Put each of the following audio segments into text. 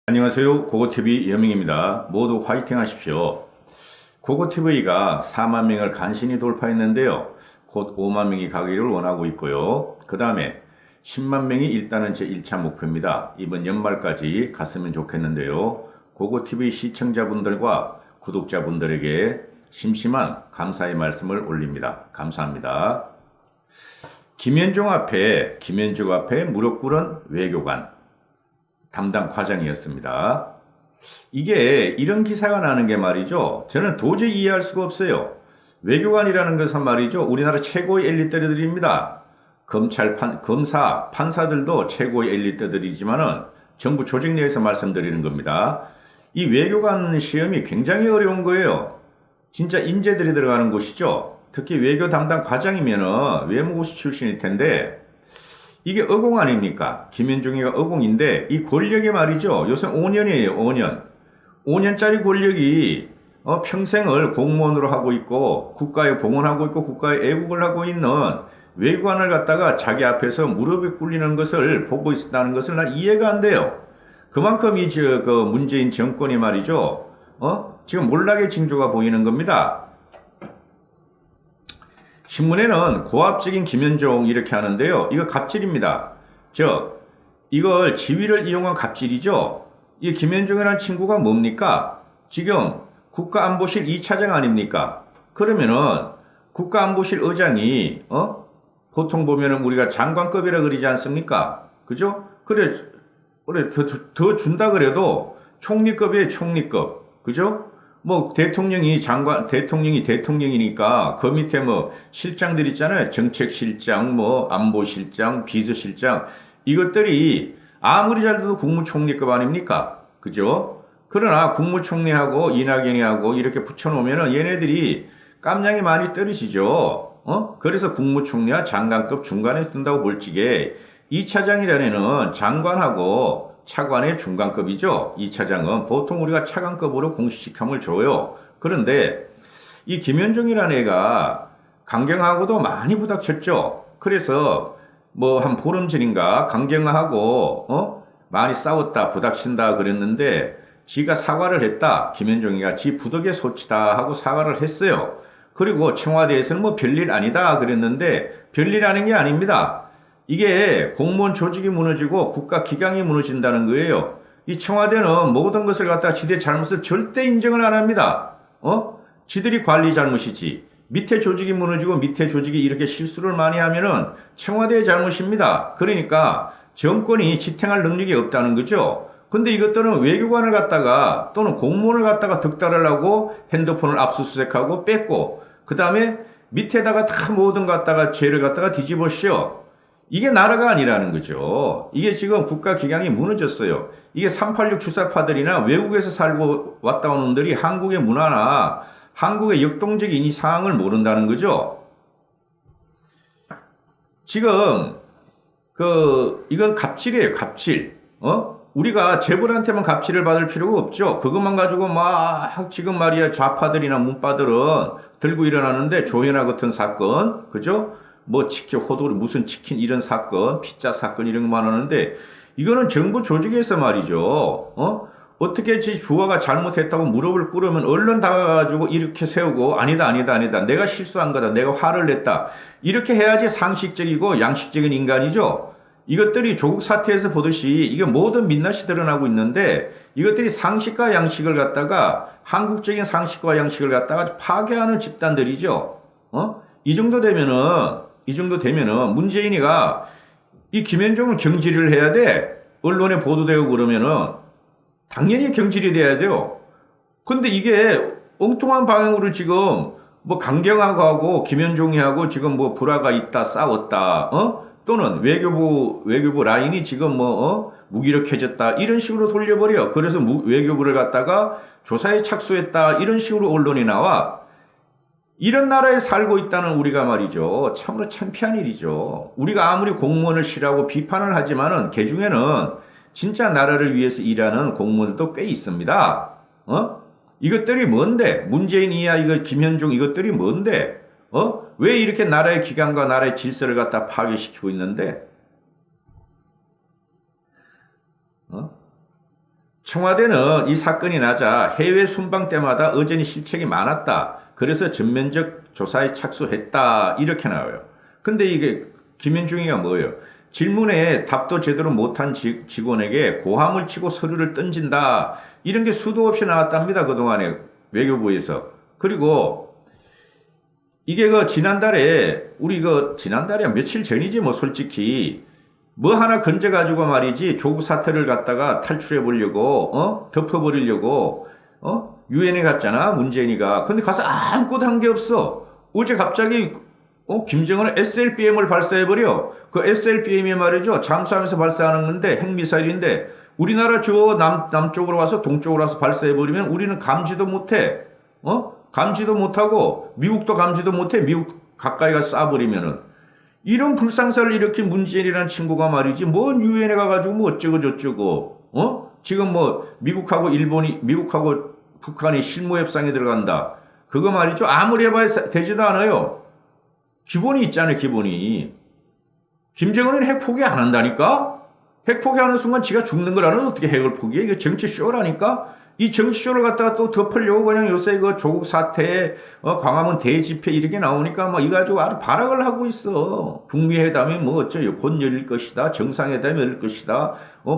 안녕하세요. 고고TV 여명입니다. 모두 화이팅 하십시오. 고고TV가 4만 명을 간신히 돌파했는데요. 곧 5만 명이 가기를 원하고 있고요. 그 다음에 10만 명이 일단은 제 1차 목표입니다. 이번 연말까지 갔으면 좋겠는데요. 고고TV 시청자분들과 구독자분들에게 심심한 감사의 말씀을 올립니다. 감사합니다. 김현종 앞에 무릎 꿇은 외교관 담당 과장이었습니다. 이게 이런 기사가 나는 게 말이죠. 저는 도저히 이해할 수가 없어요. 외교관이라는 것은 말이죠. 우리나라 최고의 엘리트들입니다. 검사, 판사들도 최고의 엘리트들이지만은 정부 조직 내에서 말씀드리는 겁니다. 이 외교관 시험이 굉장히 어려운 거예요. 진짜 인재들이 들어가는 곳이죠. 특히 외교 담당 과장이면은 외무고시 출신일 텐데 이게 어공 아닙니까? 김현종이가 어공인데 이 권력이 말이죠. 요새 5년이에요. 5년. 5년짜리 권력이 평생을 공무원으로 하고 있고 국가에 봉헌하고 있고 국가에 애국을 하고 있는 외교관을 갖다가 자기 앞에서 무릎에 꿇리는 것을 보고 있다는 것을 난 이해가 안 돼요. 그만큼 그 문재인 정권이 말이죠. 지금 몰락의 징조가 보이는 겁니다. 신문에는 고압적인 김현종 이렇게 하는데요. 이거 갑질입니다. 즉 이걸 지위를 이용한 갑질이죠. 이 김현종이라는 친구가 뭡니까? 지금 국가안보실 2차장 아닙니까? 그러면은 국가안보실 의장이 보통 보면은 우리가 장관급이라 그러지 않습니까? 그죠? 그래 더 준다 그래도 총리급이에요. 총리급. 그죠? 뭐 대통령이 대통령이니까 그 밑에 뭐 실장들 있잖아요. 정책실장, 뭐 안보실장, 비서실장 이것들이 아무리 잘 돼도 국무총리급 아닙니까? 그죠? 그러나 국무총리하고 이낙연이하고 이렇게 붙여놓으면은 얘네들이 깜냥이 많이 떨어지죠. 그래서 국무총리와 장관급 중간에 뜬다고 볼지게 2차장이라는 애는 장관하고 차관의 중간급이죠. 2차장은 보통 우리가 차관급으로 공식직함을 줘요. 그런데 이 김현종이라는 애가 강경하고도 많이 부닥쳤죠. 그래서 뭐 한 보름 전인가 강경하고 많이 싸웠다 부닥친다 그랬는데 지가 사과를 했다. 김현종이가 지 부덕의 소치다 하고 사과를 했어요. 그리고 청와대에서는 뭐 별일 아니다 그랬는데 별일 아닌 게 아닙니다. 이게 공무원 조직이 무너지고 국가 기강이 무너진다는 거예요. 이 청와대는 모든 것을 갖다가 지들의 잘못을 절대 인정을 안 합니다. 지들이 관리 잘못이지. 밑에 조직이 무너지고 밑에 조직이 이렇게 실수를 많이 하면은 청와대의 잘못입니다. 그러니까 정권이 지탱할 능력이 없다는 거죠. 근데 이것들은 외교관을 갖다가 또는 공무원을 갖다가 득달하려고 핸드폰을 압수수색하고 뺐고 그 다음에 밑에다가 다 모든 갖다가 죄를 갖다가 뒤집어씌워. 이게 나라가 아니라는 거죠. 이게 지금 국가 기강이 무너졌어요. 이게 386 주사파들이나 외국에서 살고 왔다 온 놈들이 한국의 문화나 한국의 역동적인 이 상황을 모른다는 거죠. 지금 이건 갑질이에요. 갑질. 우리가 재벌한테만 갑질을 받을 필요가 없죠. 그것만 가지고 막 지금 말이야 좌파들이나 문파들은 들고 일어나는데 조현아 같은 사건, 그죠? 뭐 치킨 호돌이 무슨 치킨 이런 사건, 피자 사건 이런 것만 하는데 이거는 정부 조직에서 말이죠. 어떻게 지 부하가 잘못했다고 무릎을 꿇으면 얼른 다가가지고 이렇게 세우고 아니다. 내가 실수한 거다. 내가 화를 냈다. 이렇게 해야지 상식적이고 양식적인 인간이죠. 이것들이 조국 사태에서 보듯이 이게 모든 민낯이 드러나고 있는데 이것들이 상식과 양식을 갖다가 한국적인 상식과 양식을 갖다가 파괴하는 집단들이죠. 이 정도 되면은 문재인이가 이 김현종을 경질을 해야 돼. 언론에 보도되고 그러면은 당연히 경질이 돼야 돼요. 근데 이게 엉뚱한 방향으로 지금 뭐 강경하고 하고 김현종이 하고 지금 뭐 불화가 있다 싸웠다 또는 외교부 라인이 지금 뭐 무기력해졌다 이런 식으로 돌려버려. 그래서 외교부를 갖다가 조사에 착수했다 이런 식으로 언론이 나와. 이런 나라에 살고 있다는 우리가 말이죠. 참으로 창피한 일이죠. 우리가 아무리 공무원을 싫어하고 비판을 하지만은 그 중에는 진짜 나라를 위해서 일하는 공무원들도 꽤 있습니다. 이것들이 뭔데? 문재인 이하 이거 김현종 이것들이 뭔데? 왜 이렇게 나라의 기강과 나라의 질서를 갖다 파괴시키고 있는데? 청와대는 이 사건이 나자 해외 순방 때마다 여전히 실책이 많았다. 그래서 전면적 조사에 착수했다. 이렇게 나와요. 근데 이게 김현중이가 뭐예요? 질문에 답도 제대로 못한 직원에게 고함을 치고 서류를 던진다. 이런 게 수도 없이 나왔답니다. 그동안에 외교부에서. 그리고 이게 지난달에 며칠 전이지 뭐 솔직히 뭐 하나 건져가지고 말이지 조국 사태를 갖다가 탈출해 보려고 덮어버리려고 유엔에 갔잖아 문재인이가. 근데 가서 아무것도 한 게 없어. 어제 갑자기 김정은은 SLBM을 발사해버려. 그 SLBM이 말이죠 잠수하면서 발사하는 건데 핵미사일인데 우리나라 저 남쪽으로 와서 동쪽으로 와서 발사해버리면 우리는 감지도 못해. 감지도 못하고 미국도 감지도 못해. 미국 가까이 가서 쏴버리면은. 이런 불상사를 일으킨 문재인이라는 친구가 말이지 뭔 유엔에 가가지고 뭐 어쩌고 저쩌고 지금 뭐 미국하고 북한이 실무 협상에 들어간다. 그거 말이죠 아무리 해봐야 되지도 않아요. 기본이 있잖아요. 기본이. 김정은은 핵 포기 안 한다니까. 핵 포기하는 순간 지가 죽는 걸 알아서 어떻게 핵을 포기해. 이게 정치 쇼라니까. 이 정치쇼를 갖다가 또 덮으려고 그냥 요새 그 조국 사태에 광화문 대집회 이렇게 나오니까 뭐 이거 가지고 아주 발악을 하고 있어. 북미 회담이 뭐 어쩌요. 곧 열릴 것이다. 정상회담이 열릴 것이다.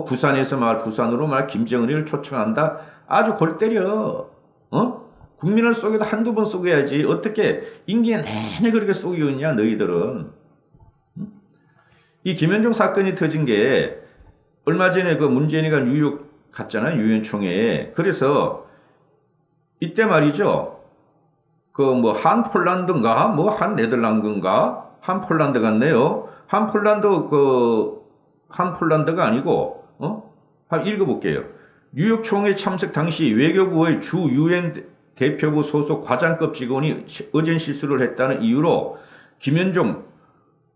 부산으로 김정은을 초청한다. 아주 골 때려. 국민을 속여도 한두 번 속여야지. 어떻게 임기 내내 그렇게 속이고 있냐 너희들은. 이 김현종 사건이 터진 게 얼마 전에 그 문재인이가 뉴욕 갔잖아요. 유엔 총회에. 그래서 이때 말이죠. 그 뭐 한 폴란드인가 뭐 한 네덜란드인가 한 폴란드 같네요. 한 폴란드가 아니고 한번 읽어볼게요. 뉴욕 총회 참석 당시 외교부의 주 유엔 대표부 소속 과장급 직원이 어전 실수를 했다는 이유로 김현종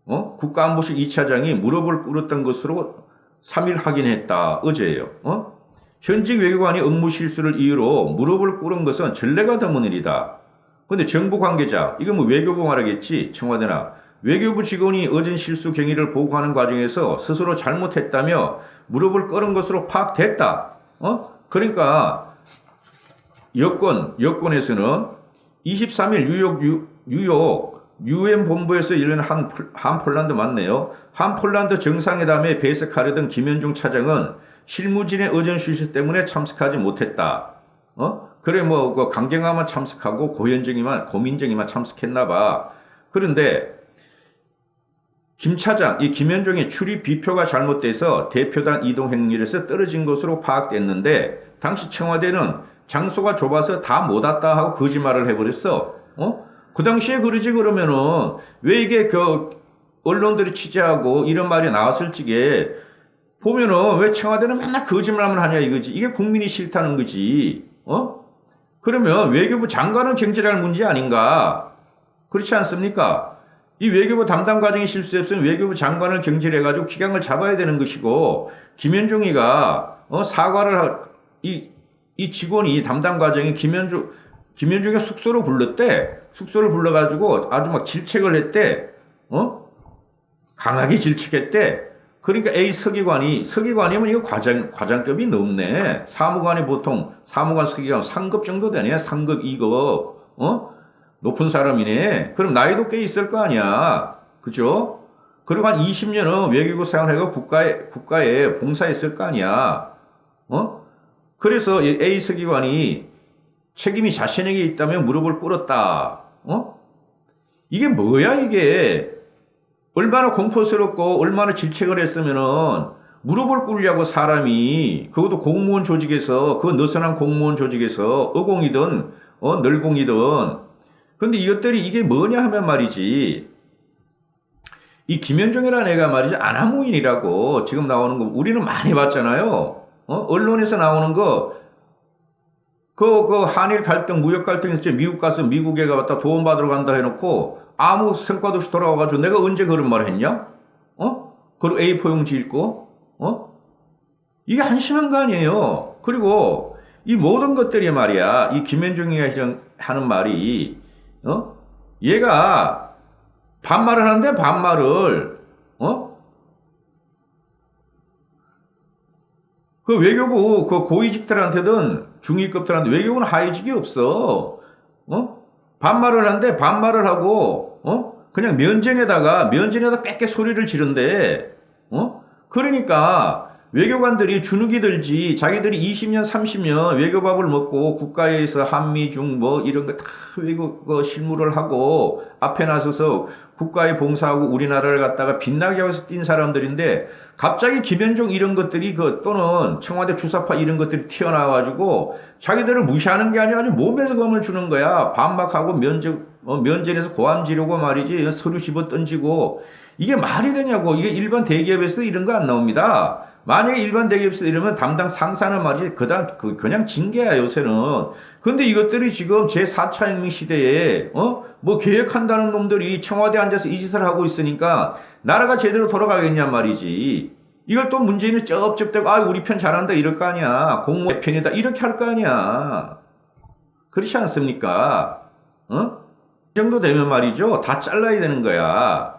국가안보실 2차장이 무릎을 꿇었던 것으로 3일 확인했다. 어제예요. 현직 외교관이 업무 실수를 이유로 무릎을 꿇은 것은 전례가 드문 일이다. 근데 정부 관계자, 이거 뭐 외교부 말하겠지, 청와대나. 외교부 직원이 어전 실수 경위를 보고하는 과정에서 스스로 잘못했다며 무릎을 꿇은 것으로 파악됐다. 그러니까 여권에서는 23일 뉴욕 유엔 본부에서 열린 한 폴란드 맞네요. 한 폴란드 정상회담에 배석하려던 김현중 차장은 실무진의 어전 실수 때문에 참석하지 못했다. 그래 뭐 그 강경화만 참석하고 고민정이만 참석했나봐. 그런데 김 차장, 이 김현종의 출입 비표가 잘못돼서 대표단 이동 행렬에서 떨어진 것으로 파악됐는데 당시 청와대는 장소가 좁아서 다 못 왔다 하고 거짓말을 해버렸어. 그 당시에 그러지 그러면은 왜 이게 그 언론들이 취재하고 이런 말이 나왔을 적에 보면은 왜 청와대는 맨날 거짓말만 하냐 이거지. 이게 국민이 싫다는 거지. 그러면 외교부 장관은 경질할 문제 아닌가? 그렇지 않습니까? 이 외교부 담당 과정이 실수했으면 외교부 장관을 경질해가지고 기강을 잡아야 되는 것이고 김현종이가 이 직원이 담당 과정이 김현종의 숙소로 불렀대. 숙소를 불러가지고 아주 막 질책을 했대. 강하게 질책했대. 그러니까 서기관이면 이거 과장급이 높네. 사무관 서기관 상급 정도 되네. 상급 2급. 높은 사람이네. 그럼 나이도 꽤 있을 거 아니야. 그죠? 그리고 한 20년은 외교부 생활하고 국가에 봉사했을 거 아니야. 그래서 A 서기관이 책임이 자신에게 있다면 무릎을 꿇었다. 이게 뭐야 이게. 얼마나 공포스럽고 얼마나 질책을 했으면은 무릎을 꿇으려고 사람이 그것도 공무원 조직에서 그 느슨한 공무원 조직에서 어공이든 널공이든. 근데 이것들이 이게 뭐냐 하면 말이지. 이 김현종이라는 애가 말이지 아나무인이라고 지금 나오는 거 우리는 많이 봤잖아요. 언론에서 나오는 거 그 한일 갈등 무역 갈등에서 미국 가서 미국에 갔다 도움 받으러 간다 해놓고 아무 성과도 없이 돌아와가지고 내가 언제 그런 말 했냐? 그리고 A4 용지 읽고 이게 한심한 거 아니에요. 그리고 이 모든 것들이 말이야 이 김현종이 하는 말이 얘가 반말을 하는데 반말을 그 외교부 그 고위직들한테든 중위급들한테 외교부는 하위직이 없어. 어? 반말을 한데 반말을 하고 그냥 면전에다 빽빽 소리를 지른대. 그러니까 외교관들이 주눅이 들지 자기들이 20년 30년 외교밥을 먹고 국가에서 한미 중 뭐 이런 거 다 외국 실무를 하고 앞에 나서서 국가에 봉사하고 우리나라를 갖다가 빛나게 하고 뛴 사람들인데 갑자기 김현종 이런 것들이 또는 청와대 주사파 이런 것들이 튀어나와가지고 자기들을 무시하는 게 아니라 아주 몸에서 검을 주는 거야. 반박하고 면전에서 고함 지르고 말이지 서류 집어 던지고 이게 말이 되냐고. 이게 일반 대기업에서 이런 거 안 나옵니다. 만약에 일반 대기업에서 이러면 담당 상사는 말이지 그냥 징계야 요새는. 근데 이것들이 지금 제4차 혁명 시대에 뭐 계획한다는 놈들이 청와대 앉아서 이 짓을 하고 있으니까 나라가 제대로 돌아가겠냔 말이지. 이걸 또 문재인은 쩝쩝대고 우리 편 잘한다 이럴 거 아니야. 공무원 내 편이다 이렇게 할 거 아니야. 그렇지 않습니까? 이 정도 되면 말이죠. 다 잘라야 되는 거야.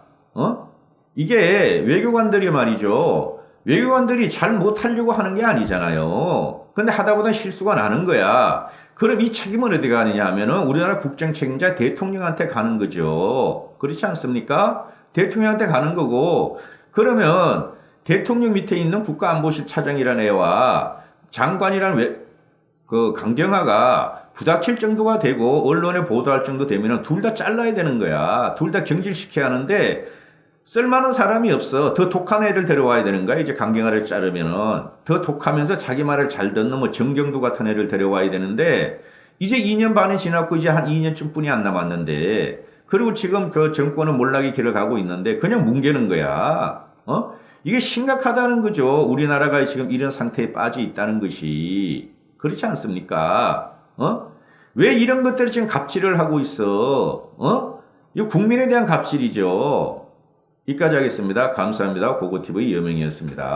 이게 외교관들이 말이죠. 외교관들이 잘 못하려고 하는 게 아니잖아요. 근데 하다 보다 실수가 나는 거야. 그럼 이 책임은 어디 가느냐 하면은 우리나라 국정 책임자 대통령한테 가는 거죠. 그렇지 않습니까? 대통령한테 가는 거고, 그러면 대통령 밑에 있는 국가안보실 차장이라는 애와 장관이라는 강경화가 부닥칠 정도가 되고 언론에 보도할 정도 되면은 둘 다 잘라야 되는 거야. 둘 다 경질시켜야 하는데 쓸만한 사람이 없어. 더 독한 애를 데려와야 되는 거야. 이제 강경화를 자르면은 더 독하면서 자기 말을 잘 듣는 뭐 정경두 같은 애를 데려와야 되는데 이제 2년 반이 지났고 이제 한 2년쯤 뿐이 안 남았는데 그리고 지금 그 정권은 몰락의 길을 가고 있는데 그냥 뭉개는 거야. 이게 심각하다는 거죠. 우리나라가 지금 이런 상태에 빠져 있다는 것이. 그렇지 않습니까? 왜 이런 것들을 지금 갑질을 하고 있어? 이거 국민에 대한 갑질이죠. 여기까지 하겠습니다. 감사합니다. 고고TV 여명이었습니다.